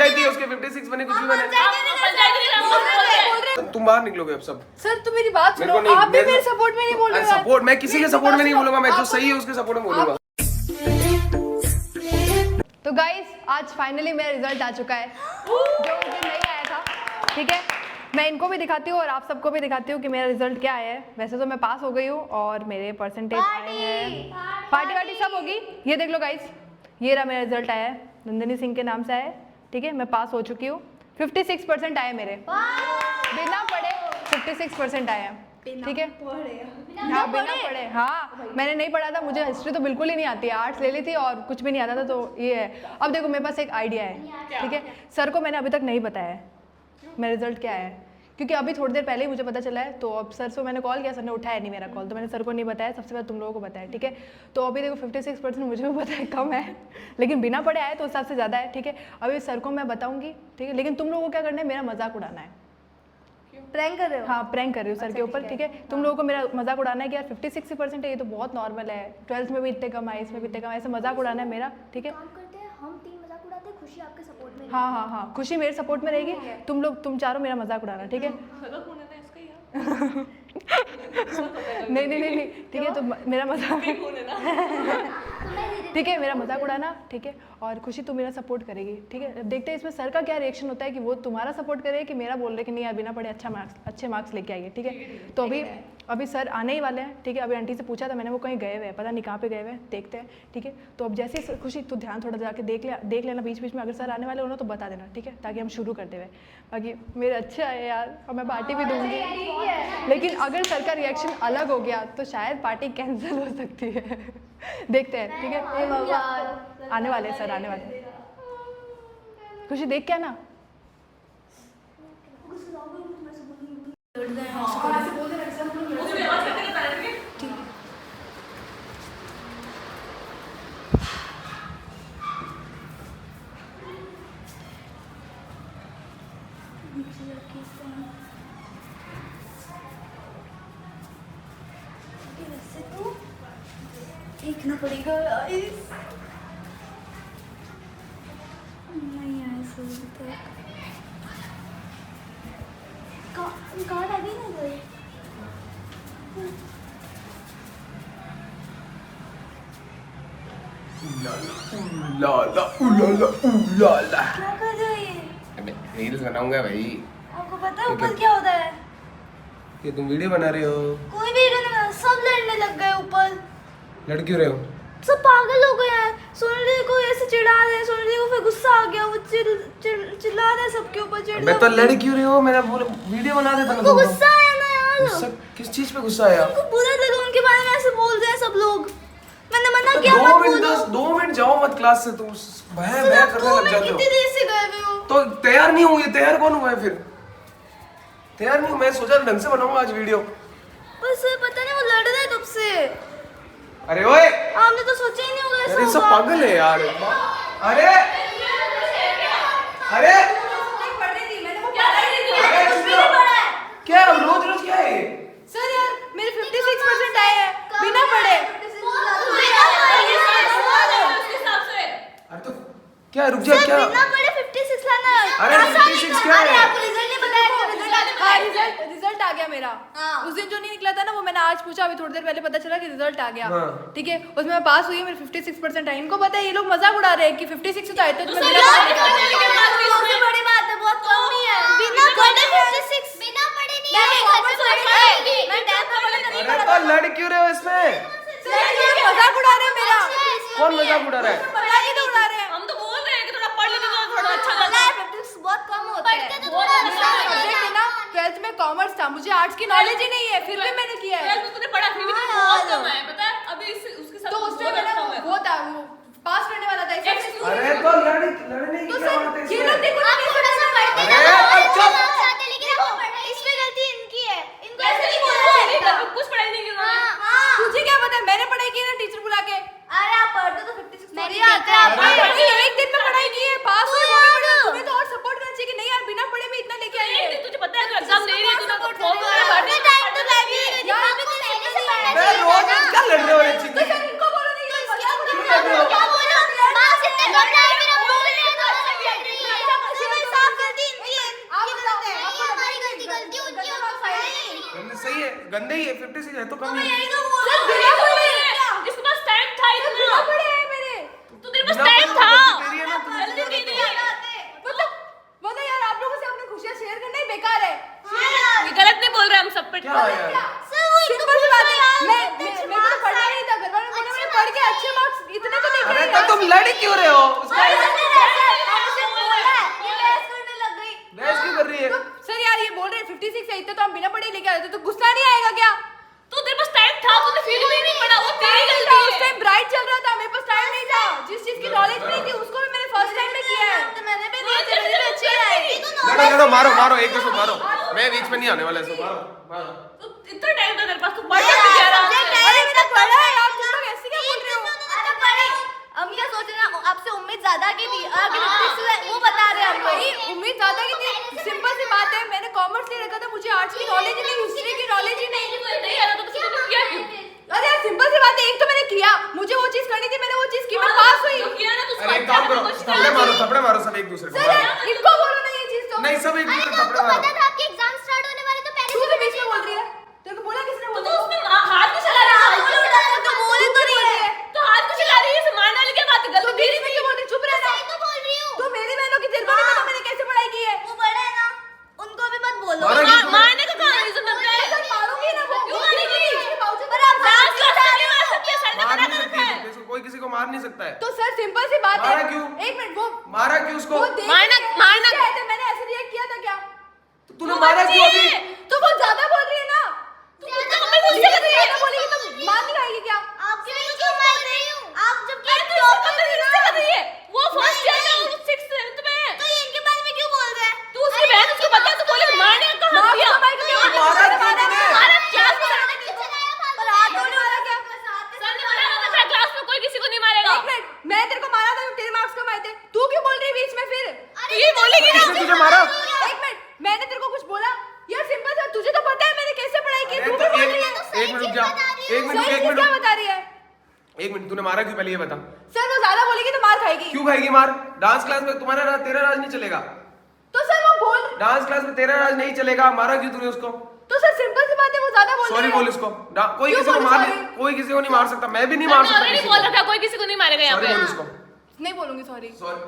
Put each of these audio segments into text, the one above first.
पंचायती है उसके 56 बने कुछ भी बने। तुम बाहर निकलोगे अब सब। सर तुम मेरी बात सुनो, आप भी मेरे सपोर्ट में नहीं बोल रहे हो। सपोर्ट मैं किसी के सपोर्ट में नहीं बोलूंगा, मैं जो सही है उसके सपोर्ट में बोलूंगा। तो गाइस आज फाइनली मेरा रिजल्ट आ चुका है जो उस दिन नहीं आया था। ठीक है, मैं इनको भी दिखाती हूँ और आप सबको भी दिखाती हूँ कि मेरा रिजल्ट क्या आया है। वैसे तो मैं पास हो गई हूँ और मेरे परसेंटेज आए हैं, पार्टी वार्टी सब होगी। ये देख लो गाइस, ये रहा मेरा रिजल्ट आया है, नंदिनी सिंह के नाम से आया है। ठीक है, मैं पास हो चुकी हूँ। 56% आए मेरे, बिना पढ़े 56% आए हैं। ठीक है, हाँ बिना पढ़े। हाँ मैंने नहीं पढ़ा था, मुझे हिस्ट्री तो बिल्कुल ही नहीं आती है, आर्ट्स ले ली थी और कुछ भी नहीं आता था। तो ये है, अब देखो मेरे पास एक आइडिया है। ठीक है, सर को मैंने अभी तक नहीं बताया है मेरा रिजल्ट क्या है, क्योंकि अभी थोड़ी देर पहले ही मुझे पता चला है। तो अब सर से मैंने कॉल किया, सर ने उठाया नहीं मेरा कॉल, तो मैंने सर को नहीं बताया, सबसे पहले तुम लोगों को बताया। ठीक है, तो अभी देखो 56% मुझे भी पता है कम है, लेकिन बिना पढ़े आए तो उस हिसाब से ज़्यादा है। ठीक है, अभी सर को मैं बताऊंगी। ठीक है, लेकिन तुम लोगों को क्या करना है, मेरा मजाक उड़ाना है। प्रैंक कर रहे हो? हाँ प्रैंक कर रही हूँ सर के ऊपर। ठीक है, तुम लोगों को मेरा मजाक उड़ाना है कि यार 50-60% है, ये तो बहुत नॉर्मल है, 12th में भी इतने कम आए, इसमें भी इतने कम आए, ऐसे मजाक उड़ाना है मेरा। ठीक है, काम करते हैं हम, तीन मजाक उड़ाते हैं, खुशी आपके सपोर्ट में। हाँ हाँ हाँ, खुशी मेरे सपोर्ट में रहेगी, तुम चारों मेरा मजाक उड़ाना। ठीक है नहीं नहीं नहीं, ठीक है, तो मेरा मजाक ठीक है, मेरा मजाक उड़ाना। ठीक है, और खुशी तो मेरा सपोर्ट करेगी। ठीक है, अब देखते हैं इसमें सर का क्या रिएक्शन होता है, कि वो तुम्हारा सपोर्ट करे कि मेरा बोल रहे कि नहीं यार बिना पढ़े अच्छे मार्क्स लेके आइए। ठीक है, तो अभी सर आने ही वाले हैं। ठीक है, अभी आंटी से पूछा था मैंने, वो कहीं गए हुए हैं, पता नहीं कहाँ पे गए हुए हैं, देखते हैं। ठीक है, तो अब जैसे ही खुशी तो ध्यान थोड़ा जाके देख लेना बीच बीच में, अगर सर आने वाले हो ना तो बता देना। ठीक है, ताकि हम शुरू करते हुए, बाकी मेरे अच्छे आए यार और मैं पार्टी भी दूंगी। लेकिन अगर सर का रिएक्शन अलग हो गया तो शायद पार्टी कैंसिल हो सकती है देखते हैं। ठीक है, आने वाले सर, आने वाले। खुशी देख क्या ना, देखना पड़ेगा नहीं आया सही तक। कार्ड आ गई ना इधर। उलाला क्या कर रहे हो ये? रील्स बनाऊंगा भाई। आपको पता है ऊपर क्या होता है? ये तुम वीडियो बना रहे हो? कोई वीडियो नहीं बना, सब लड़ने लग गए ऊपर। लड़ क्यों रहे हो? सब पागल हो गए हैं, सोनली को ऐसे चिढ़ा रहे हैं, सोनली को फिर गुस्सा आ गया, वो चिल्ला रहे हैं सबके ऊपर। मैं तो लड़ क्यों रहे हो, मैंने बोला वीडियो बना देता ना। उनको गुस्सा आया ना यार। गुस्सा किस चीज पे गुस्सा आया? उनको बुरा लगा, उनके बारे में ऐसे बोल रहे हैं सब लोग। मैंने मना किया मत बोलो। 2 मिनट जाओ मत क्लास से, तुम भय करने लग जाते हो। कितनी देर से गए हुए हो? तो तैयार नहीं हुए, तैयार कौन हुआ है फिर? तैयार नहीं हूँ, मैं सोचा ढंग से बनाऊंगा आज वीडियो। बस पता नहीं वो लड़ रहे हैं कब से। अरे ओए, आपने तो सोचा ही नहीं होगा ऐसा अरे सब होगा। पागल है यार। अरे अरे क्या रोज रोज क्या है? सर यार मेरे 56% आए हैं बिना पढ़े। अरे तो क्या, रुक जा, क्या? बिना पढ़े 56 लाना है। अरे 56 क्या है? आपको रिजल्ट नहीं बताया? हाँ रिजल्ट आ गया मेरा। उस दिन जो नहीं निकला था ना, वो मैंने आज पूछा, अभी थोड़ी देर पहले पता चला कि रिजल्ट आ गया। ठीक है, उसमें मैं पास हुई, मेरे 56% आए। इनको पता है, ये लोग मजाक उड़ा रहे हैं कि 56 तो आए थे, तो मैं बड़ी बात है, बहुत कम ही है। बिना पढ़े 56 बिना पढ़े नहीं आएगा। अरे तो लड़ क्यों रहे हो इसमें? मजाक उड़ा रहे हैं मेरा। कौन मजाक उड़ा रहा है? मजाक ही तो उड़ा रहे हैं। हम तो बोल रहे हैं कि थोड़ा पढ़ लेते तो थोड़ा अच्छा लगता है। बहुत कम होता है। सब्जेक्ट है ना, 12th में कॉमर्स था, मुझे आर्ट्स की नॉलेज ही नहीं है, फिर भी मैंने किया है। 12th में तूने पढ़ा, फिर भी तुझे बहुत कम है, पता है? अभी उसके साथ तो उसमें मैंने वो था, वो पास करने वाला था। अरे तो लड़ने की तो क्या सर बात है ये इसमें? लोग देखो ना, आप थोड़ा सा पढ़ते अरे हैं, चुप। इसमें गलती इनकी है। इनको ऐसे ऐसे नहीं नहीं बोलना बोलना है, है। कुछ पढ़ाई नहीं की उन्होंने। तुझे क्या पता है, मैंने पढ़ाई की है ना टीचर बुला के। अरे आप पढ़ते तो 56 मेरी थोड़ी आते आते हैं। हैं, एक दिन में पढ़ाई की है, पास हुए वो भी पढ़ा। तुम्हें तो और सपोर्ट करना चाहिए कि नहीं यार बिना पढ़े भी इतना लेके आई है। तुझे पता है, तू एग्जाम दे रही है, तूने सपोर्ट फॉर्म वगैरह भर दिया। यार आपको पहले से पढ़ना मैं रोज क्या लड़ रहे हो रे चिंकी? तो सर इनको बोलो नहीं, क्या बोलो? माँ से इतने कम लाए, फिर हम बोल रहे हैं तो अच्छा लग रही है। गंदे ही है, 56 है तो कम ही है। यही तो बोल रहा हूँ। इसके पास टाइम था इतना। पड़े हैं मेरे। तो तेरे पास बिना टाइम पढ़े था। तो तेरी है ना, तू जल्दी की नहीं मतलब यार आप लोगों से अपनी खुशियाँ शेयर करना ही बेकार है। ये गलत नहीं बोल रहे हम सब पे। क्या है यार? सर वो एक सिंपल सी बात है। मैं अच्छे मेरे को पढ़ना नहीं था, घर वालों ने बोला मैंने पढ़ के अच्छे मार्क्स इतने तो लेके अरे आई तो यार। तुम लड़ क्यों रहे हो? उसका ये बहस करने लग गई। बहस क्यों कर रही है? तो सर यार ये बोल रहे हैं 56 है, इतने तो हम बिना पढ़े लेके आए थे, तो गुस्सा नहीं आएगा क्या? तो तेरे पास टाइम था, तूने फिर भी नहीं पढ़ा, वो तेरी उस गलती है। टाइम ब्राइट चल रहा था, मेरे पास टाइम नहीं था। जिस चीज की नॉलेज नहीं थी उसको भी मैंने फर्स्ट टाइम में किया है। तो मैंने भी दिए थे, मेरे भी अच्छे आए। लड़ो लड़ो, मारो मारो, एक दूसरे को मारो। मैं बीच में नहीं आने वाला, इसको मारो मारो। तो इतना टाइम था तेरे पास, तू पढ़ सकती थी आराम से। अरे मेरा पढ़ा है यार, तुम लोग ऐसे क्या बोल रहे हो? अरे पढ़े। हम क्या सोच रहे हैं, आपसे उम्मीद ज्यादा की थी, आगे 56 है, वो बता रहे हैं हम भाई लोग। उम्मीद ज्यादा की थी, सिंपल सी बात है, मैंने कॉमर्स ले रखा था, मुझे आर्ट्स की नॉलेज ही नहीं, हिस्ट्री की नॉलेज ही नहीं। नहीं आ रहा तो तुझे किया क्यों? अरे यार सिंपल सी बात है, एक तो मैंने किया, मुझे वो चीज करनी थी, मैंने वो चीज की, मैं पास हुई। जो किया ना, तू अरे एक उसको काम करो, अच्छा करने की कोशिश थप्पड़े मारो सब एक दूसरे को सर मारो। इनको बोलो ना ये चीज तो। नहीं सब एक दूसरे को थप्पड़े आपको मारो। पता था आपके एग्जाम स्टार्ट होने वाले, तो पहले तू तो बीच में बोल रही है, तेरे को बोला किसने? तो बोला तू उसमें हाथ क्यों चला रहा है? तो बोले तो नहीं है। तो हाथ क्यों चला रही है? इसे मारने वाली क्या बात है? तो गलती बीच में क्यों बोल रही? चुप रहना। सही तो बोल रही हूँ। तू मेरी बहनों की, तेरे को नहीं पता मैंने कैसे पढ़ाई की है। वो बड़े हैं ना, उनको भी मत बोलो। मारा क्यों तूने? मारने का कहाँ रीजन बनता है? सर मारूंगी ना वो। क्यों मारेगी? इसके बावजूद पर आप डांस क्लास में नहीं मार सकती है, सर ने मार मना नहीं कर सकती रखा है। है, कोई किसी को मार नहीं सकता है। तो सर सिंपल सी बात है। मारा क्यों? एक मिनट, वो मारा क्यों उसको? देख मारना- रहे हैं, मारना- उससे आए थे, मैंने ऐसे रिएक्ट किया था क्या? तो तूने मारा क्यों अभी? तो वो ज्यादा बोल रही है ना। ज्यादा मैं मुझसे ज्यादा बोलेगी तो मार नहीं खाएगी क्या? आपके लिए क्यों मार रही हूँ? आप जब अरे तू इससे कंपैरिजन कर रही है। वो फर्स्ट ईयर में और 6th 7th में है। तो ये इनके बारे में क्यों बोल रहे हैं? तू उसकी बहन, उसको पता है, तो बोले मारने का कहाँ मार दिया? मार के क्या? मारा क्यों तूने? मारा क्लास में। पर हाथ धोने वाला क्या? सर ने मना कर रखा है, क्लास में कोई किसी को नहीं मारेगा। एक मिनट, मैं तेरे को मारा था, तेरे मार्क्स कम आए थे, तू क्यों बोल रही है बीच में फिर? तू ये बोलेगी ना? किसने तुझे मारा? एक मिनट, मैंने तेरे को कुछ बोला? यार सिंपल सा, तुझे तो पता है मैंने कैसे पढ़ाई की, अरे तू तो भी बोल रही है। एक मिनट रुक जा, एक मिनट सही एक चीज मिनट क्या बता रही है? एक मिनट, तूने मारा क्यों पहले ये बता। सर वो ज्यादा बोलेगी तो मार खाएगी। क्यों खाएगी मार? डांस क्लास में तुम्हारा राज, तेरा राज नहीं चलेगा। तो सर वो बोल, डांस क्लास में तेरा राज नहीं चलेगा, मारा क्यों तूने उसको? तो सर सिंपल सी बात है, वो ज्यादा बोल सॉरी रही है। बोल इसको। कोई क्यों किसी को बोलूं मार sorry? कोई किसी को नहीं मार सकता, मैं भी नहीं मार सकता ऑलरेडी किसी बोल को। रखा है, कोई किसी को नहीं मारेगा यहाँ सॉरी पे। बोल इसको। नहीं बोलूंगी सॉरी। सॉरी।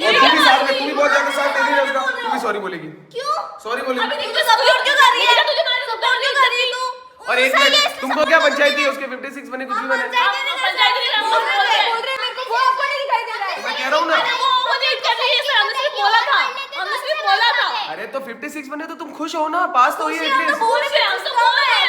और तू भी साथ में, तू भी बहुत ज्यादा साथ दे रही है उसका, तू भी सॉरी बोलेगी। क्यों? सॉरी अभी बोलेगी। तुझे सपोर्ट क्यों कर रही है? तुझे मारने सपोर्ट क्यों कर रही है तू? और एक मिनट, तुमको क्या पंचायती है उसके 56 बने कुछ भी बने? पंचायती के बोल रहे हैं मेरे को, वो आपको नहीं दिखाई दे रहा है। मैं कह रहा हूँ ना। वो नहीं कर रही है सर, हमने सिर्फ बोला था, हमने सिर्फ बोला था। अरे तो 56 बने तो तुम खुश हो ना, पास तो हुई है एटलीस्ट। बोल रहे हम तो बोल रहे हैं।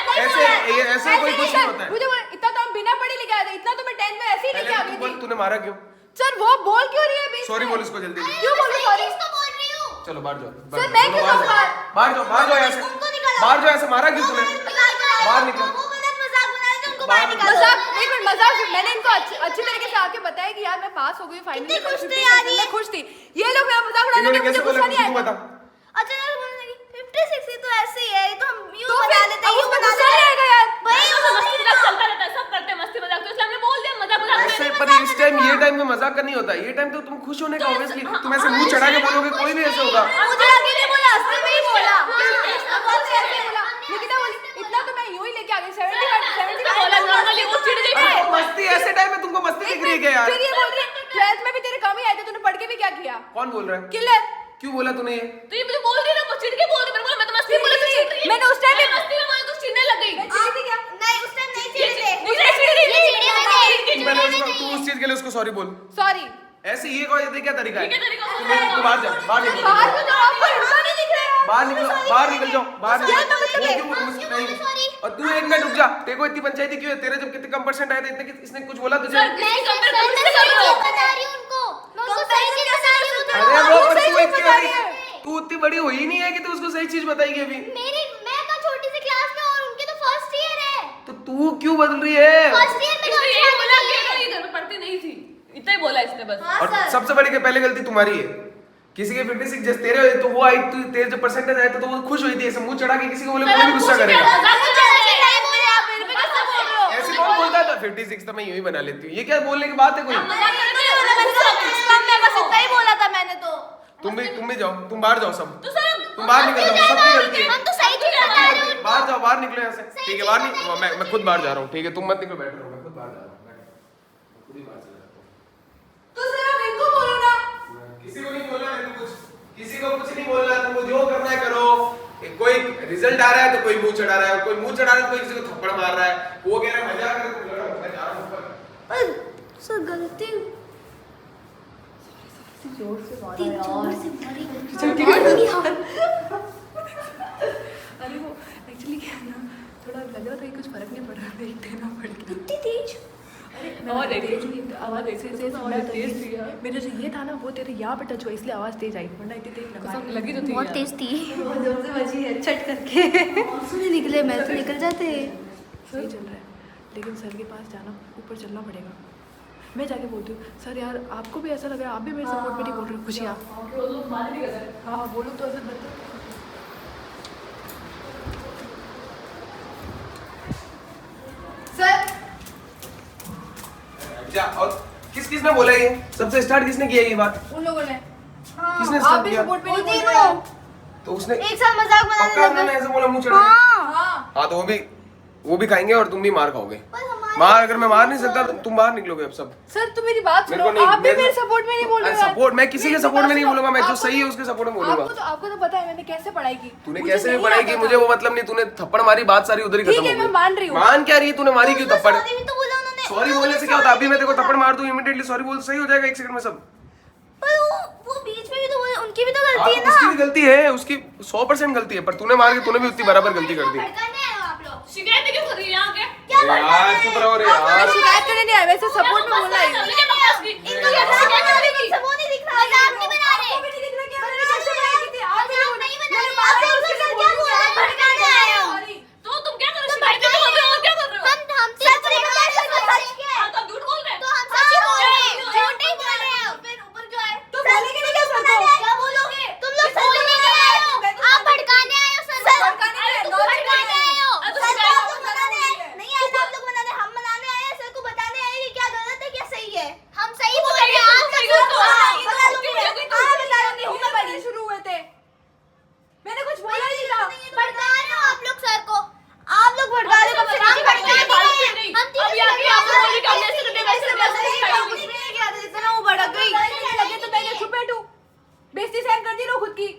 ऐसे कोई खुश नहीं होता है। मुझे बोल, इतना तो हम बिना पढ़े लेके आए थे, इतना तो मैं 10th में ऐसे ही लेके आ पहले गई तू बोल, थी। तूने मारा क्यों? सर वो बोल क्यों रही है बीच सॉरी में? बोल इसको जल्दी। क्यों बोलूं सॉरी? तो बोल रही हूँ। चलो बाहर जाओ। सर, मैं क्यों जाऊं बाहर? बाहर जाओ, बाहर जाओ यहाँ से। उनको निकालो। बाहर जाओ, ऐसे मारा क्यों तूने? बाहर निकलो। वो गलत मजाक बना रहे थे, उनको बाहर बाहर निकालो। मजाक, एक मिनट, मजाक मैंने इनको अच्छी तरीके से आके बताया कि यार मैं पास हो गई फाइनली। कितनी खुश थी यार ये? मैं खुश थी। ये लोग मेरा मजाक उड़ाने इन्होंने में मुझे कैसे बोला गुस्सा नहीं तू आया। बता। अच्छा यार बोलने लगी 56 ही तो ऐसे ही है, ये तो हम यूं तो बना फिर लेते हैं, अब यूं उसमें बना गुस्सा लेते नहीं हैं। आएगा यार? भाई तो मस्ती मजाक चलता रहता है, सब करते हैं मस्ती मजाक, तो इसलिए हमने बोल दिया मजाक मजाक ऐसे में। पर इस टाइम, ये टाइम में मजाक करनी होता है। ये टाइम तो तुम खुश होने का ऑब्वियसली। तुम ऐसे मुंह चढ़ा के बोलोगे, कोई भी ऐसे होगा। मुझे आगे नहीं बोला, असली में ही बोला। बहुत से ऐसे बोला, निकिता बोली इतना तो मैं यूं ही लेके आ गई 70 का बोला नॉर्मली वो चिढ़ गई अरे है। तो मस्ती, ऐसे टाइम में तुमको मस्ती दिख रही है क्या यार? फिर ये बोल रही है 12th में भी तेरे कम ही आए थे, तूने पढ़ के भी क्या किया? कौन बोल रहा है? किलर। क्यों बोला तूने ये? तो ये मुझे बोल रही ना, वो चिढ़ के बोल रही, मैंने बोला मैं तो मस्ती में बोला, तू चिढ़ रही है। मैंने उस टाइम मैं मस्ती में बोला, तू चिढ़ने लग गई। चिढ़ी थी क्या? नहीं उस टाइम नहीं चिढ़े थे। मुझे चिढ़ रही थी। तू पहले उसको, तू उस चीज के लिए उसको सॉरी बोल। सॉरी। ऐसे ये कोई क्या तरीका है? ये क्या तरीका होता तू है? तू बाहर जा, बाहर निकल। बाहर को जाओ, आपको हिस्सा नहीं दिख रहा है? बाहर निकलो, बाहर निकल जाओ, बाहर यार, निकलो। मतलब है। क्यों नहीं? और तू एक मिनट रुक जा। तेरे को इतनी पंचायती क्यों है? तेरे जब कितने कम परसेंट आए थे, इतने इसने कुछ बोला तुझे? सर, इसकी कंपेयर किससे कर रहे हो? बता रही हूँ उनको, मैं उनको सही चीज बता रही हूँ। अरे वो पर सही तू चीज इतनी बता बड़ी, रही है। तू इतनी बड़ी हुई नहीं है कि तू उसको सही चीज बताएगी अभी। मैं का छोटी सी क्लास में और उनके तो फर्स्ट ईयर है। तो तू क्यों बदल रही है? फर्स्ट ईयर में इसने यही बोला कि अगर ये घर में पढ़ती नहीं थी, इतना ही बोला इसने बस। हाँ और सर। सबसे बड़ी पहले गलती तुम्हारी है। किसी के 56 जैसे तेरे तो वो आई, तू तेरे जब परसेंटेज आए तो वो खुश हुई थी। ऐसे मुंह चढ़ा के किसी को बोले कोई भी गुस्सा करेगा। कैसे बोल रहे हो? ऐसे कौन बोलता था 56 तो मैं यूं ही बना लेती हूँ? ये क्या बोलने की बात है कोई? इतना ही बोला था मैंने तो। तुम भी जाओ, तुम बाहर जाओ सब। तो सर तुम बाहर निकल जाओ, सबकी गलती है। हम तो सही चीज बता रहे हैं बाहर जाओ, बाहर निकलो यहाँ से, ठीक है? बाहर निकलो, मैं खुद बाहर जा रहा हूँ, ठीक है? तुम मत निकलो, बैठ रहो, मैं खुद बाहर जा रहा हूँ, मैं खुद ही बाहर चला जाता हूँ। तो सर आप इनको बोलो ना। किसी को नहीं बोलना है, कुछ किसी को कुछ नहीं बोलना, तुमको जो करना है करो। कोई रिजल्ट आ रहा है तो कोई मुंह चढ़ा रहा है, कोई मुंह चढ़ा रहा है तो कोई किसी को थप्पड़ मार रहा है, वो कह रहा है मजाक कर रहा है, मैं जा रहा हूँ ऊपर। पर सर गलती जोर से जोर से बड़ी अरे वो एक्चुअली क्या है ना, थोड़ा लग रहा था कि कुछ फर्क नहीं पड़ रहा था, एक देना पड़ गया। इतनी तेज और तेज नहीं, आवाज ऐसे सुना था, मेरे जो ये था ना वो तेरे यहाँ पे टच हुआ इसलिए आवाज तेज आई, वरना इतनी तेज लगी तो थी बहुत यार। तेज थी। बहुत जोर से बजी है छट करके। आंसू नहीं निकले, मैं तो निकल जाते। सही चल रहा है, लेकिन सर के पास जाना, ऊपर चलना पड़ेगा। मैं जाके बोलती हूँ, सर यार आपको भी ऐसा लग रहा है, आप भी मेरे सपोर्ट में नहीं बोल रहे हो, खुशी आप। हाँ बोलो तो ऐसा बता। सर जा, और किसने बोला ये? सबसे स्टार्ट किसने किया ये बात? उन लोगों ने किसने आप स्टार्ट भी किया? सपोर्ट में नहीं वो बोल तीनों रहे हो। तो उसने एक साथ मजाक पक्का बनाने उन्होंने लगे। ऐसे बोला मुंह चढ़ा के? हाँ हाँ हाँ तो वो भी खाएंगे और तुम भी मार खाओगे। पर हमारे मार अगर मैं मार नहीं सकता तो तुम बाहर निकलोगे अब सब। सर तो मेरी बात मेरे सुनो, को नहीं, आप भी मैं- मेरे सपोर्ट में नहीं बोल रहे हो यार। सपोर्ट मैं किसी के मेरी सपोर्ट में बात नहीं सुनो, बोलूंगा, मैं जो आपको सही है तो- उसके सपोर्ट में बोलूंगा। आपको तो पता है मैंने कैसे पढ़ाई की। तूने मुझे कैसे भी नहीं पढ़ाई आता की, था। मुझे वो मतलब नहीं, तूने थप्पड़ मारी, बात सारी उधर ही ठीक खत्म है, हो मैं गई। मान रही हूँ। मान क्या रही है? तूने मारी क्यों थप्पड़? सॉरी भी तो बोला उन्होंने। सॉरी बोलने से क्या होता है? अभी मैं तेरे को थप्पड़ मार दूं, इमीडिएटली सॉरी बोल, सही हो जाएगा 1 सेकंड में सब। पर वो बीच में भी तो बोले, उनकी भी तो हाँ, गलती है उसकी ना। भी गलती है, उसकी 100% गलती है, पर तूने मार के तूने भी उतनी बराबर गलती कर दी। भड़काने आए हो आप लोग। शिकायत क्यों कर रही है यहाँ के? क्या यार चुप रहो रे मैं यार। शिकायत करने नहीं आया, वैसे सपोर्ट में बोलना है। मुझे बकवास की। इनको शिकायत करने की सब वो नहीं दिख रहा। मजाक नहीं बना रहे। आपको भी नहीं दिख रहा क्या? मैंने कैसे पढ़ाई की थी? आप भी मजाक बोलो। नहीं बना मैंने रहे। बात आपने की, उसके उसके साथ लिए क्या बोला? भड़काने आए हो। तो तुम क्या कर रहे हो? शिकायत तो कर रहे हो और क्या कर रहे हो? हम सच नहीं बता रहे, सच क्या है? हाँ, तो आप झूठ बोल रहे तो हो। हम सच ही बोल रहे हैं, झूठ नहीं बोल रहे हैं। फिर ऊपर क्यों आए? तो बोलेंगे नहीं क्या सर को? क्या बोलोगे? तुम लोग सच बोलने नहीं आए हो। आप भड़काने आए हो सर। भड़काने नहीं आए, भड़काने आए हो। अरे तो सर को शिकायत आप लोग मनाने आए नहीं आए, आप लोग मनाने, हम मनाने आए हैं। सर को बताने आए कि क्या गलत है क्या सही है। हम सही बोल रहे हैं। आप सही सच बोल रहे हो। बोल रहे हो। बता दूंगी मैं। बता दूंगी हूँ मैं बड़ी। शुरू हुए थे, मैंने कुछ बोला ही नहीं था। भड़का रहे हो आप लोग सर को। आप लोग भड़का रहे हो। हम भड़का नहीं रहे हैं। हम अब यहाँ के आप लोग बोल रहे कि हमने ऐसे करने वैसे करने, ऐसे कुछ करने। भी नहीं किया था, जितना वो भड़क गई। लगे तो मैं चुप बैठूं, बेइज्जती सहन कर दी लो खुद की।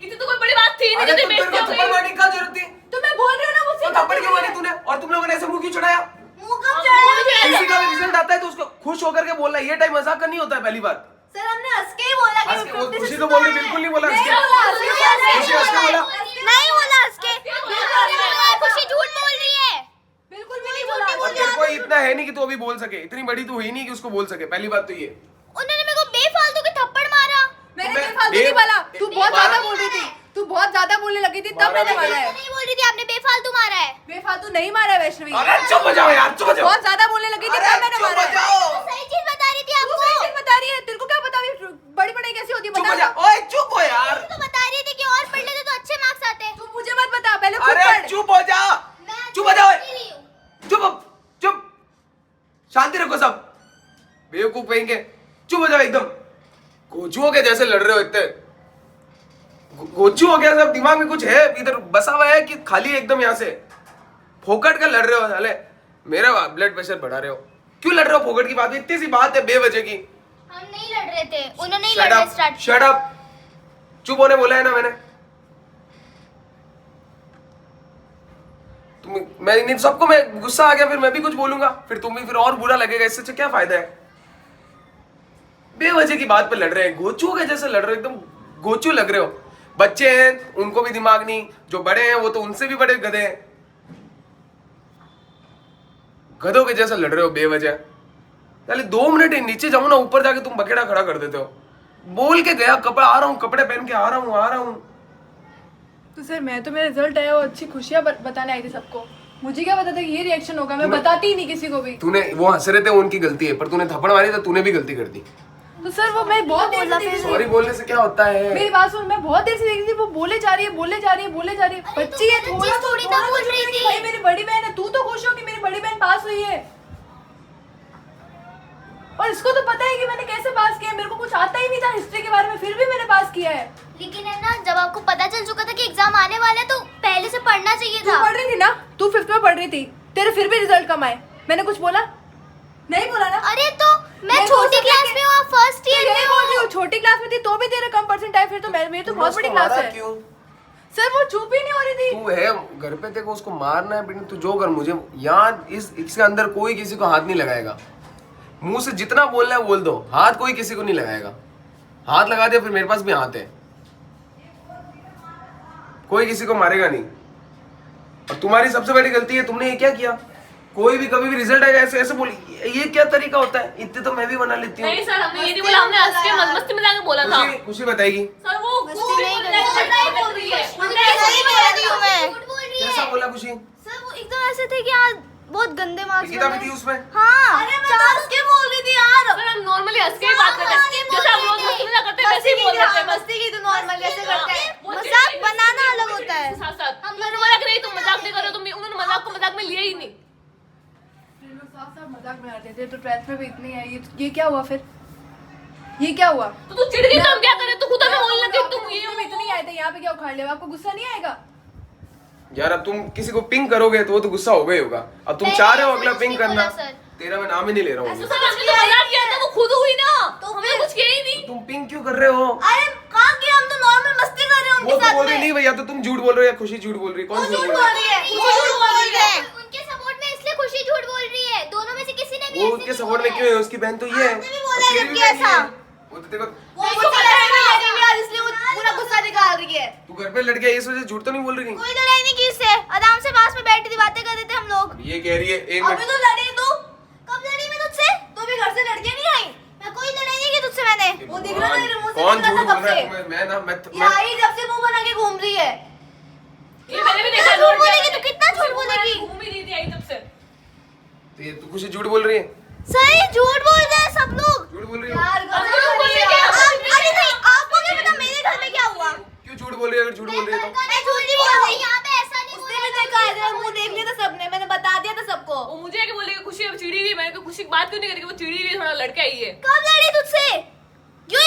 इतनी तो कोई बड़ी बात थी नहीं, अरे जितनी तुम तेरे को बेइज्जती थप्पड़ हो गई। मारने की क्या जरूरत थी? तो मैं बोल रही हूँ ना मुझसे। तो थप्पड़ क्यों मारी तूने? और तुम लोगों ने ऐसे मुंह क्यों चढ़ाया? मुंह कब चढ़ाया? किसी का भी रिजल्ट आता है तो उसको खुश होकर के बोलना, ये टाइम मजाक करनी होता है पहली बात। सर हमने हंस के ही बोला कि हंस के- वो 50 से खुशी तो बोल रही, सुना है। बिल्कुल नहीं बोला हंस नहीं के। बोला, हंस के बोला, नहीं खुशी हंस के बोला। नहीं बोला हंस के। खुशी झूठ बोल रही है। बिल्कुल भी नहीं बोला। और तेरे को इतना है नहीं कि तू अभी बोल सके, इतनी बड़ी तू हुई नहीं कि उसको बोल सके, पहली बात तो ये। उन्होंने मेरे को बेफालतू के थप्पड़ मारा। मैंने मैं- बेफालतू नहीं बोला, तू बहुत मारा- ज्यादा बोल रही थी, तू बहुत ज्यादा बोलने लगी थी तब मारा मैंने भी मारा मैं है। नहीं बोल रही थी, आपने बेफालतू मारा है। बेफालतू नहीं मारा है वैष्णवी, अरे चुप हो जाओ यार, चुप हो जाओ। बहुत ज्यादा बोलने लगी थी अरे तब मैंने चुप मारा हो है। जाओ। तो सही चीज बता रही थी तू सही आपको। चीज बता रही है, तेरे को क्या पता अभी बड़ी पढ़ाई कैसी होती है चुप बता हो जा। दो। ओए चुप हो यार। तो बता रही थी कि और पढ़ लेते तो अच्छे मार्क्स आते। तू मुझे मत बता, पहले खुद अरे पढ़। चुप हो जा। मैं चुप हो जाओ। पढ़ रही हूँ। चुप चुप, शांति रखो सब, बेवकूफ कहेंगे। चुप हो जाओ एकदम। गोचुओं के जैसे लड़ रहे हो इतने। गोचू हो गया सब, दिमाग में कुछ है इधर बसा हुआ है कि खाली एकदम यहाँ से फोकट का लड़ रहे हो साले? मेरा ब्लड प्रेशर बढ़ा रहे हो। क्यों लड़ रहे हो फोकट की बात? इतनी सी बात है बेवजह की। हम नहीं लड़ रहे थे, उन्होंने ही लड़ना स्टार्ट किया। शट अप, चुप होने बोला है ना मैंने। तुम मैं इन सबको मैं गुस्सा आ गया, फिर मैं भी कुछ बोलूंगा, फिर तुम भी फिर और बुरा लगेगा। इससे अच्छा क्या फायदा है? बेवजह की बात पे लड़ रहे हैं, गोचुओं के जैसे लड़ रहे हो, एकदम गोचू लग रहे हो। बच्चे हैं उनको भी दिमाग नहीं, जो बड़े हैं वो तो उनसे भी बड़े गधे हैं। गधों के जैसा लड़ रहे हो बेवजह। पहले 2 मिनट नीचे जाऊं ना, ऊपर जाके तुम बकेड़ा खड़ा कर देते हो। बोल के गया कपड़ा आ रहा हूँ, कपड़े पहन के आ रहा हूँ। तो सर मैं तो मेरा रिजल्ट आया और अच्छी खुशियाँ बताने आई थी सबको। मुझे क्या पता था कि ये रिएक्शन होगा, मैं बताती ही नहीं किसी को भी। तूने वो हंस रहे थे उनकी गलती है, पर तूने थप्पड़ मारी तो तूने भी गलती कर दी। तो सर वो मैं बहुत देर से देख रही थी। सॉरी बोलने से क्या होता है? मेरी बात सुन, मैं बहुत देर से देख रही थी, वो बोले जा रही है बच्ची है, तो चीज़ थोड़ी ना बोल रही थी। भाई मेरी बड़ी बहन है, तू तो खुश हो कि मेरी बड़ी बहन पास हुई है। और इसको तो पता है कि मैंने कैसे पास किया है, मेरे को कुछ आता ही नहीं था हिस्ट्री के बारे में, फिर भी मैंने पास किया है। लेकिन है ना, जब आपको पता चल चुका था कि एग्जाम आने वाला है तो पहले से पढ़ना चाहिए तू था। पढ़ रही थी ना, तू 5th में पढ़ रही थी, तेरे फिर भी रिजल्ट कम आए। मैंने कुछ बोला? नहीं बोला ना। अरे तो मैं छोटी क्लास में हूँ, आप फर्स्ट ईयर यही में बोल रही हो। हूँ, छोटी क्लास में थी तो भी तेरे कम परसेंट आए, फिर तो मेरी तो बहुत बड़ी क्लास है। क्यों? सर वो चुप ही नहीं हो रही थी। तू है घर पे, तेरे को उसको मारना है बेटा, तू जो कर, मुझे यहाँ इसके अंदर कोई किसी को हाथ नहीं लगाएगा। मुंह से जितना बोलना है बोल दो, हाथ कोई किसी को नहीं लगाएगा। हाथ लगा दे फिर मेरे पास भी हाथ है, कोई किसी को मारेगा नहीं। और तुम्हारी सबसे बड़ी गलती है, तुमने ये क्या किया, कोई भी कभी भी रिजल्ट आएगा ऐसे ऐसे बोल, ये क्या तरीका होता है? इतने तो मैं भी बना लेती हूँ। नहीं सर, हमने ये नहीं बोला, हमने हंस के मस्ती में जाके बोला था। खुशी बताएगी सर वो मस्ती नहीं कर रही है। कैसा बोला खुशी? सर वो एकदम ऐसे थे कि यार बहुत गंदे मार्क्स निकिता भी थी उसमें? हाँ, अरे मैं तो हंस के बोल रही थी यार। सर हम नॉर्मली हंस के ही बात करते हैं, जैसे हम रोज मस्ती में करते हैं वैसे ही बोल रहे हैं। मस्ती की तो नॉर्मल ऐसे करते हैं, वो मजाक चिढ़- बनाना अलग होता है। साथ साथ हम लोग मजाक नहीं, तुम मजाक नहीं कर रहे हो, तुम उन्होंने मजाक को मजाक में लिया ही नहीं। ये लोग साफ-साफ मजाक में आते थे, तो 12th में भी इतनी है। ये क्या हुआ फिर? ये क्या हुआ? तो तू चिढ़ गई तो हम क्या करें? तू खुद हमें बोलने लगी तुम ये तुम इतनी आए थे, यहाँ पे क्या उखाड़ ले? आपको गुस्सा नहीं आएगा? यार अब तुम किसी को पिंग करोगे तो वो तो गुस्सा होगा ही होगा। अब तुम मैंने चाह रहे हो ऐसा अगला कुछ पिंग नहीं करना, बोला, सर। तेरा मैं नाम ही नहीं ले रहा तो हूँ। सर हमने तो मजाक किया था, वो खुद हुई ना, तो हमने कुछ किया ही नहीं। तुम पिंग क्यों कर रहे हो? अरे कहाँ कि हम तो नॉर्मल मस्ती कर रहे हैं वो तो बोल रही नहीं भैया, तो तुम झूठ बोल रहे हो या खुशी झूठ बोल रही है? कौन झूठ बोल रहा है? रही है, वो झूठ बोल रही है। उनके सपोर्ट में इसलिए खुशी झूठ बोल रही है, दोनों में से किसी ने भी वो ऐसे उसके नहीं सपोर्ट में बोला क्यों है? उसकी बहन तो ये है। आपने भी बोला और तेरी जबकि भी बहन ऐसा। ये है। वो तो देखो, वो मुझसे लड़ाई में लड़ी हुई है, इसलिए वो पूरा गुस्सा निकाल रही है। तू घर पे लड़ गया इस वजह से झूठ तो नहीं बोल रही? कोई लड़ाई नहीं की इससे, आराम से पास में बैठी थी, बातें कर रहे थे हम लोग। ये कह रही है एक अभी मिनट, तो लड़ी तू, कब लड़ी मैं तुझसे? तू भी घर से लड़के नहीं आई। मैं कोई लड़ाई नहीं की तुझसे मैंने। वो दिख रहा है मेरे मुंह से, कौन दिख रहा झूठ था बोल कब रहा से। है? मैं ना मैं ये आई जब से मुंह बना के घूम रही है। ये मैंने भी देखा, झूठ बोलेगी तो कितना झूठ बोलेगी? घूम ही रही थी आई तब से। तो ये तू खुशी झूठ बोल रही है? सही झूठ बोल रहे हैं सब लोग। झूठ बोल रही है? अरे नहीं, आपको क्या पता मेरे घर में क्या हुआ? क्यों झूठ बोल रही है? अगर झूठ बोल रही है तो मैं झूठ नहीं बोल रही, यहाँ पे ऐसा नहीं। उसने भी देखा है, मुंह देख लिया था सबने, मैंने बता दिया था सबको। वो मुझे आके बोलेगी खुशी अब चिड़ी हुई, मैंने तो खुशी की बात क्यों नहीं करी, वो चिड़ी हुई थोड़ा लड़के आई है। कब लड़ी तुझसे? क्यों?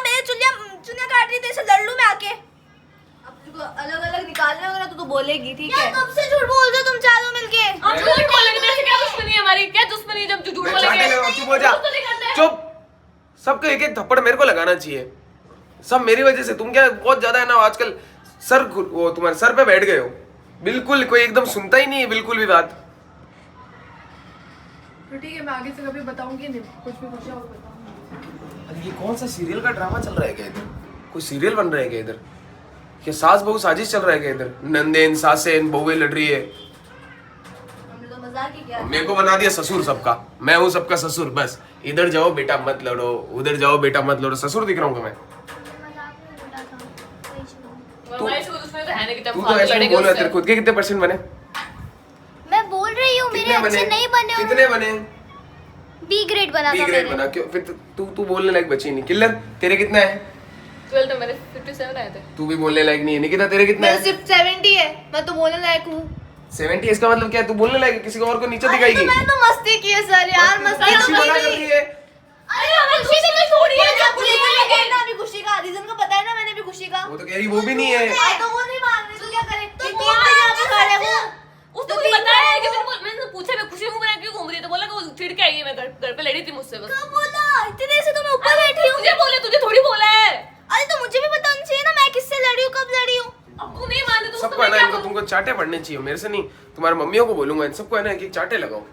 मेरे चुनिया काट रही थी, इसे लड़ लूं मैं आके। अब तुझको अलग-अलग निकालने होगा ना तो तू बोलेगी, ठीक है? कब से झूठ बोल रहे हो तुम चारों मिलके? हम झूठ बोलेंगे, तेरे से क्या दुश्मनी है हमारी? क्या दुश्मनी है जब झूठ मैं बोलेंगे? चाहते हैं, चुप हो जा, झूठ तो नहीं करते। चुप। सबको एक एक थप्पड़ मेरे को लगाना चाहिए, सब मेरी वजह से। तुम क्या बहुत ज्यादा है ना आजकल, सर वो तुम्हारे सर पे बैठ गए हो, बिल्कुल कोई एकदम सुनता ही नहीं है बिल्कुल भी बात। तो ठीक है, मैं आगे से कभी बताऊंगी नहीं, कुछ भी पूछा हो बताऊंगी। अरे ये कौन सा सीरियल का ड्रामा चल रहा है क्या इधर? कोई सीरियल बन रहा है क्या इधर? क्या सास बहू साजिश चल रहा है क्या इधर? नंदेन सासेन बहुएं लड़ रही है। हमने तो मजाक ही किया। मेरे को बना दिया ससुर सबका, मैं हूँ सबका ससुर। बस इधर जाओ बेटा मत लड़ो, उधर जाओ बेटा मत लड़ो। ससुर दिख रहा हूँ मैं? हमारे से कोई दुश्मनी तो है नहीं कि जब तू तो फालतू ऐसे लड़ेंगे बोल रहा है, उससे। तेरे खुद के कितने परसेंट बने? मैं बोल रही हूँ मेरे अच्छे नहीं बने। कितने बने? बी ग्रेड बना बी था ग्रेड मेरे। बना। क्यों फिर तू बोलने लायक बची नहीं। किल्लर तेरे कितना है? 12th में मेरे 57 आए थे। तू भी बोलने लायक नहीं है। निकिता तेरे कितना मेरे है? सिर्फ 70 है, मैं तो बोलने लायक हूँ। 70। इसका मतलब क्या है? तू बोलने लायक है, किसी को और को नीचे दिखाएगी? मैंने तो मस्ती की है सर यार, मस्ती खुशी तो मना की कर रही है। अरे हमें खुशी भी छोड़ी है, जब खुशी लगे ना अभी खुशी का रीजन को पता है ना, मैंने भी खुशी का। वो तो कह रही वो भी नहीं है। तो वो नहीं मान रही, तो क्या करे? ये 3 बजे यहाँ पे खड़े हूँ। उसने मुझे बताया है कि मैंने पूछा मैं खुशी मुंह बना के क्यों घूम रही है, तो बोला कि वो चिढ़ के आई है, मैं घर पे लड़ी थी मुझसे बस। कब बोला? इतनी देर से तो मैं ऊपर बैठी हूँ। तुझे बोले, तुझे थोड़ी बोला है। अरे तो मुझे भी बताना चाहिए ना, मैं किससे लड़ी हूँ, कब लड़ी हूँ। अब तू नहीं मानते तो सबको है ना, इनको तुमको चाटे पड़ने चाहिए, मेरे से नहीं। तुम्हारी मम्मियों को बोलूंगा, इन सबको है ना एक एक चाटे लगाओ।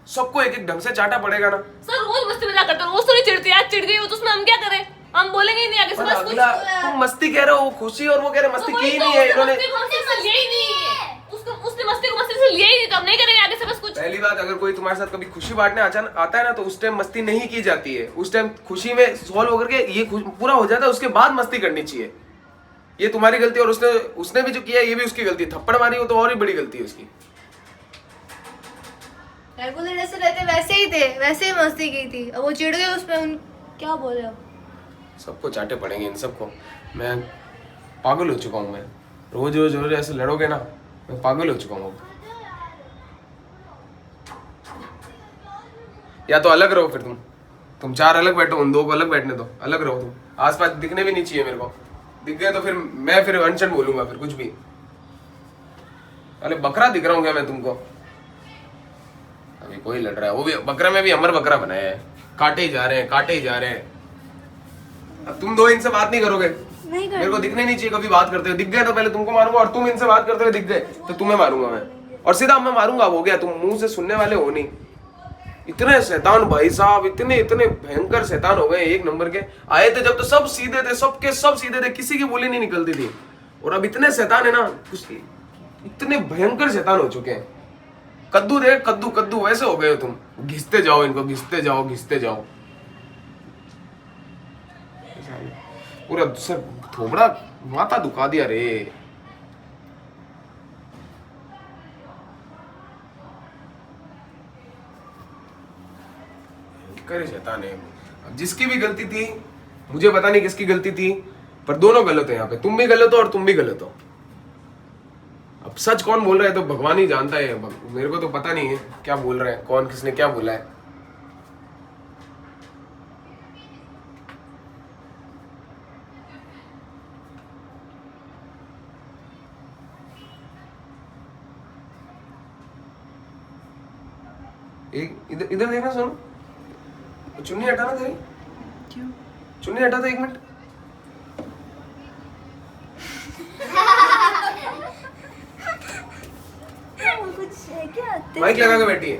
सबको एक एक ढंग से चाटा पड़ेगा ना। सर रोज मस्ती मजाक करते हो, रोज तो नहीं चिढ़ती, आज चिढ़ गई हो तो उसमें हम क्या करें? हम बोलेंगे ही नहीं आगे से पर बस कुछ। अगला तुम मस्ती कह रहे हो, खुशी और वो कह रहे मस्ती की ही नहीं है इन्होंने। मस्ती को मस्ती से लिया ही नहीं है। उसने मस्ती को मस्ती से लिया ही नहीं, तो हम नहीं करेंगे आगे से बस कुछ। पहली बात, अगर कोई तुम्हारे साथ कभी खुशी बांटने अचानक आता है ना, तो उस टाइम मस्ती नहीं की जाती है। उस टाइम खुशी में सॉल्व होकर के ये पूरा हो जाता है, उसके बाद मस्ती करनी चाहिए। ये तुम्हारी गलती, और उसने भी जो किया ये भी उसकी गलती। थप्पड़ मारी हो तो और ही बड़ी गलती है उसकी। रेगुलर जैसे रहते वैसे ही थे, वैसे ही मस्ती की थी। अब वो चिढ़ गए उसमें, उन क्या बोले अब। सबको चाटे पड़ेंगे इन सबको। मैं पागल हो चुका हूँ। मैं रोज रोज रोज ऐसे लड़ोगे ना, मैं पागल हो चुका हूँ। या तो अलग रहो फिर तुम चार अलग बैठो, उन दो को अलग बैठने दो। अलग रहो तुम, आसपास दिखने भी नहीं चाहिए मेरे को। दिख गए तो फिर मैं अनशन बोलूंगा, फिर कुछ भी। अरे बकरा दिख रहा हूँ क्या मैं तुमको? अभी कोई लड़ रहा है, वो भी बकरा में भी अमर बकरा बनाया है, काटे ही जा रहे हैं, काटे ही जा रहे हैं। अब तुम दो इनसे बात नहीं करोगे? नहीं कर मेरे को दिखने नहीं चाहिए कभी बात करते हुए। दिख गए तो पहले तुमको मारूंगा, और तुम इनसे बात करते हुए दिख गए तो तुम्हें मारूंगा मैं, और सीधा मैं मारूंगा। हो गया, तुम मुंह से सुनने वाले हो नहीं। इतने शैतान भाई साहब, इतने इतने भयंकर शैतान हो गए एक नंबर के। आए थे जब तो सब सीधे थे, सबके सब सीधे थे, किसी की बोली नहीं निकलती थी। और अब इतने शैतान है ना, कुछ इतने भयंकर शैतान हो चुके हैं। कद्दू देख, कद्दू कद्दू वैसे हो गए हो तुम। घिसते जाओ इनको, घिसते जाओ, घिसते जाओ। पूरा सर थोबड़ा माथा दुखा दिया रे। करे शैतान है। अब जिसकी भी गलती थी, मुझे पता नहीं किसकी गलती थी, पर दोनों गलत है यहाँ पे। तुम भी गलत हो और तुम भी गलत हो। अब सच कौन बोल रहा है तो भगवान ही जानता है। मेरे को तो पता नहीं है क्या बोल रहे हैं, कौन किसने क्या बोला है। एक इधर इधर देखना सुनो, चुन्नी हटाना तेरी। क्यों? चुन्नी हटा दो 1 मिनट। कुछ है क्या? माइक लगा के बैठी है।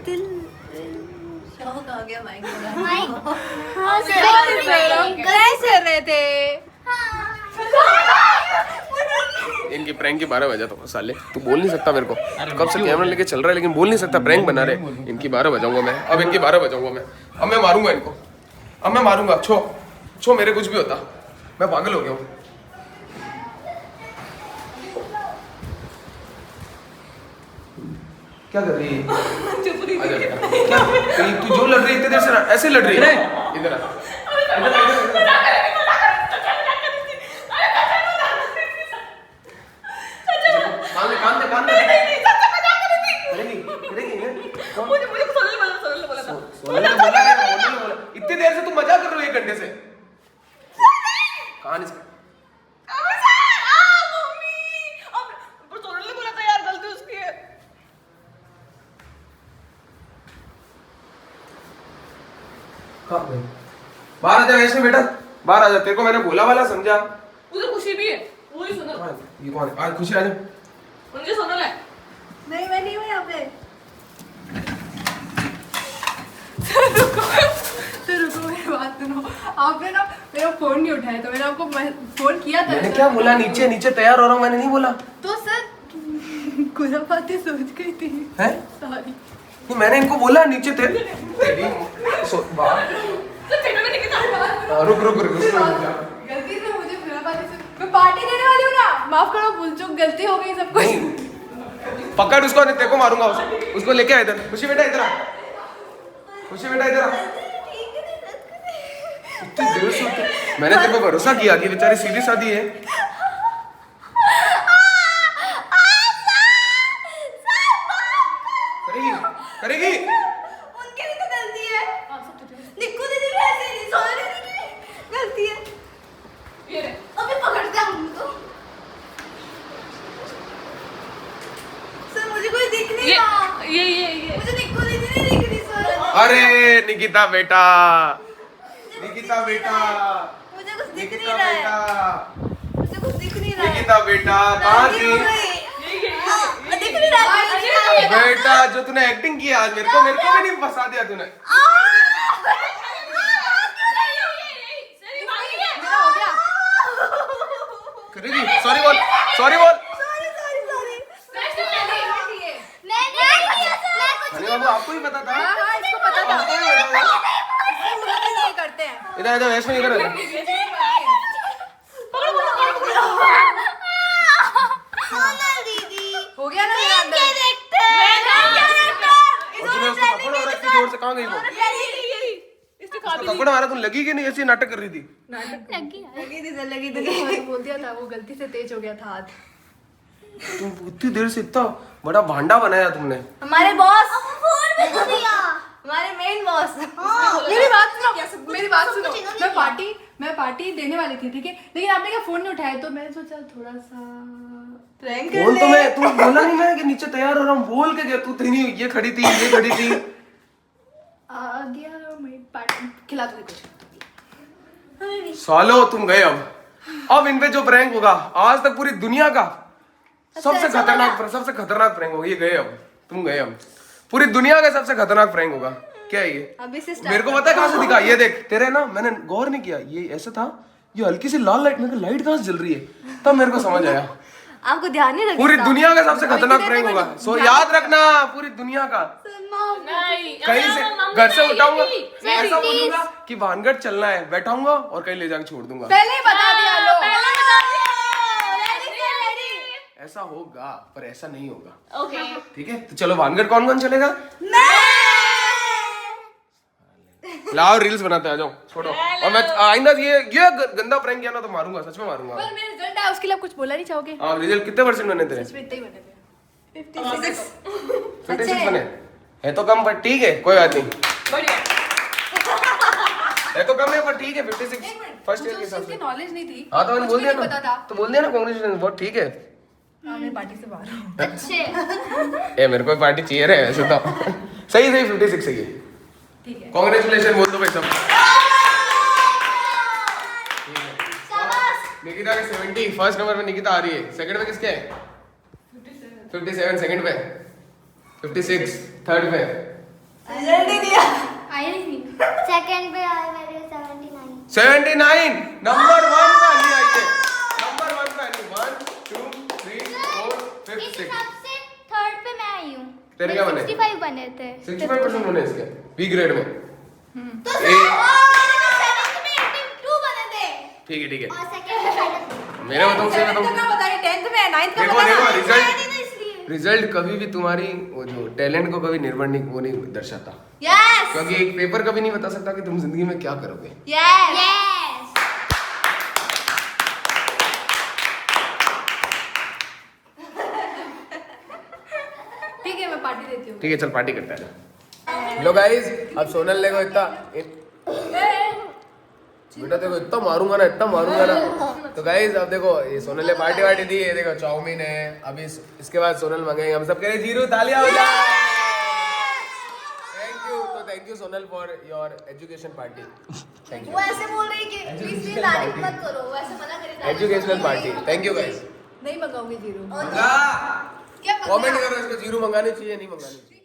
शौक आ गया माइक कैसे रहे थे? इनकी प्रैंक की 12 बजा तो साले, तू बोल नहीं सकता मेरे को। कब से कैमरा लेके चल रहा है लेकिन बोल नहीं सकता, प्रैंक बना रहे। इनकी 12 बजाऊंगा मैं, अब इनकी 12 बजाऊंगा मैं। अब मैं मारूंगा इनको, अब मैं मारूंगा। छो मेरे कुछ भी होता, मैं पागल हो गया हूँ। क्या कर रही है? आजा बेटा। क्या तू जो लड़ रही है इतनी देर से ऐसे लड़ रही है? इधर आ। कान दे। इतनी देर से तुम मजाक कर रहे हो 1 घंटे से। कान इसका बाहर आ जा वैसे बेटा, बाहर आ जा। तेरे को मैंने बोला वाला समझा। उधर खुशी भी है, वो ही सुनो। ये कौन है? आज खुशी आ जा। उनके सुनो ले। नहीं मैं नहीं हूँ यहाँ पे। तो रुको मेरी बात सुनो। आपने ना मेरा फोन नहीं उठाया, तो मैंने आपको फोन किया था। मैंने क्या बोला? नीचे नीचे तैयार हो रहा हूँ, मैंने नहीं बोला। तो सर खुराफाती सोच गई थी। हैं? सॉरी। नहीं, मैंने इनको बोला नीचे थे। रुक गलती से मुझे खुराफाती से मैं पार्टी देने वाली हूँ ना, माफ करो, भूल चूक गलती हो गई सब कुछ। नहीं पकड़ उसको, नहीं तेरे को मारूंगा। उसको लेके आ इधर। खुशी बेटा इधर आ, खुशी बेटा इधर आ। इतनी देर से मैंने तेरे को भरोसा किया कि बेचारी सीधी सादी है। करेगी उनकी भी तो गलती है। निक्कू दीदी भी ऐसे नहीं, सोनू दीदी की भी गलती है। ये ले। अबे पकड़ता हूँ तो। सर मुझे कोई दिख नहीं रहा। ये मुझे निक्कू दीदी नहीं दिख रही सर। अरे निकिता बेटा, निकिता बेटा, मुझे कुछ दिख नहीं निकिता रहा है। बेटा, मुझे कुछ दिख नहीं रहा है। निकिता बेटा कहाँ थी? दिख नहीं रहा है। बेटा जो तूने एक्टिंग किया आज, मेरे को भी नहीं फंसा दिया तूने। करेगी? सॉरी बोल, सॉरी बोल। अरे बाबू आपको ही पता था? हाँ, इसको पता था। आपको ही पता था? ये करते हैं। इधर इधर वैसे इधर सोनल दीदी हो गया ना मेरा अंदर। और तूने उसको पकड़ और इतनी जोर से कहाँ गई वो? उसको पकड़ मारा, तुम लगी कि नहीं? ऐसी नाटक कर रही थी। लगी थी बोल दिया था, वो गलती से तेज हो गया था हाथ। तुम इतनी देर से इतना बड़ा भांडा बनाया तुमने। हमारे बॉस हमारे मेन बॉस। मेरी बात सुनो, मेरी बात सुनो। मैं मैं पार्टी देने वाली थी, ठीक है, लेकिन आपने क्या फोन नहीं उठाया, तो मैंने सोचा थोड़ा सा प्रैंक कर फोन तो ले। मैं, तू बोला नहीं मैं कि नीचे तैयार हो रहा हूँ, बोल के गया तू, तेरी ये खड़ी थी, ये खड़ी थी। आ गया मैं पार्टी खिला दूंगी कुछ। सालो तुम गए अब इन पे जो प्रैंक होगा आज तक पूरी दुनिया का सबसे खतरनाक प्रैंक होगा, ये गए अब, तुम गए अब, पूरी दुनिया का सबसे खतरनाक प्रैंक होगा। क्या है ये? अभी से मेरे को पता है कहाँ से दिखा, ये देख तेरे ना, मैंने गौर नहीं किया, ये ऐसा था, ये हल्की सी लाल लाइट, मेरे को लाइट कहाँ से जल रही है, तब मेरे को समझ आया आपको ध्यान नहीं रखना पूरी दुनिया का सबसे खतरनाक प्रैंक होगा। सो याद रखना, पूरी दुनिया का। नहीं कहीं से घर से उठाऊंगा, ऐसा बोलूंगा कि भानगढ़ चलना है, बैठाऊंगा और कहीं ले जाके छोड़ दूंगा। पहले ही बता दिया लो। ऐसा होगा पर ऐसा नहीं होगा, ओके ठीक है? तो चलो भानगढ़ कौन कौन चलेगा? लाओ रील्स बनाते आ जाओ, छोड़ो। और मैं आइंदा ये गंदा प्रैंक किया ना तो मारूंगा, सच में मारूंगा। पर मेरा रिजल्ट आया, उसके लिए आप कुछ बोलना नहीं चाहोगे? हाँ, रिजल्ट कितने परसेंट बने तेरे? इतने ही बने थे। 56 बने है तो कम, पर ठीक है, कोई बात नहीं, बढ़िया है तो कम है पर ठीक है। 56 फर्स्ट ईयर के हिसाब से। नॉलेज नहीं थी। हाँ तो मैंने कुछ बोल भी दिया नहीं ना, पता था। तो बोल दिया ना कांग्रेचुलेशन, बहुत ठीक है। मैं पार्टी से बाहर हूँ। अच्छे ए मेरे को पार्टी चाहिए रे वैसे तो। सही 56 सही है, ठीक है। कांग्रेचुलेशन बोल दो भाई सब। निकिता के 70, फर्स्ट नंबर पे निकिता आ रही है, सेकंड पे किसके है? 57 सेकंड पे, 56 थर्ड पे, सेकंड पे आए मेरे 79। 79 नंबर 1 पे आनी आई है, नंबर 1 पे आनी, 1 2 3 4 5 इस 6। हिसाब से थर्ड पे मैं आई हूँ। तेरे क्या बने? 65 बने थे। 65% बने इसके बी ग्रेड में। तो ए, सेवंथ में 82 बने थे। ठीक है ठीक है, और सेकंड में शायद मेरे बताऊं से बताऊं, बताइए 10th में 9th का देखो पता देखो ना। रिजल्ट कभी भी तुम्हारी वो जो टैलेंट को कभी निर्भर नहीं, वो नहीं दर्शाता, यस क्योंकि एक पेपर कभी नहीं बता सकता कि तुम जिंदगी में क्या करोगे। Yes yes. ठीक है, मैं पार्टी देती हूँ। ठीक है चल पार्टी करते हैं। लो गाइस, अब सोनल ने को इतना बेटा देखो इतना मारूंगा ना। तो गाइस अब देखो ये सोनल ने पार्टी वार्टी दी है, देखो चाउमीन है, अभी इसके बाद सोनल मंगेंगे, हम सब कह रहे जीरू तालियां हो जाए। Thank you Sonal for your education party. Thank वो ऐसे बोल रही है कि प्लीज प्लीज तारीफ मत करो, वो ऐसे मना करे you educational party. Thank you guys. नहीं मंगाऊंगी जीरो। क्या कमेंट करो इसको जीरू मंगानी चाहिए नहीं मंगानी चाहिए।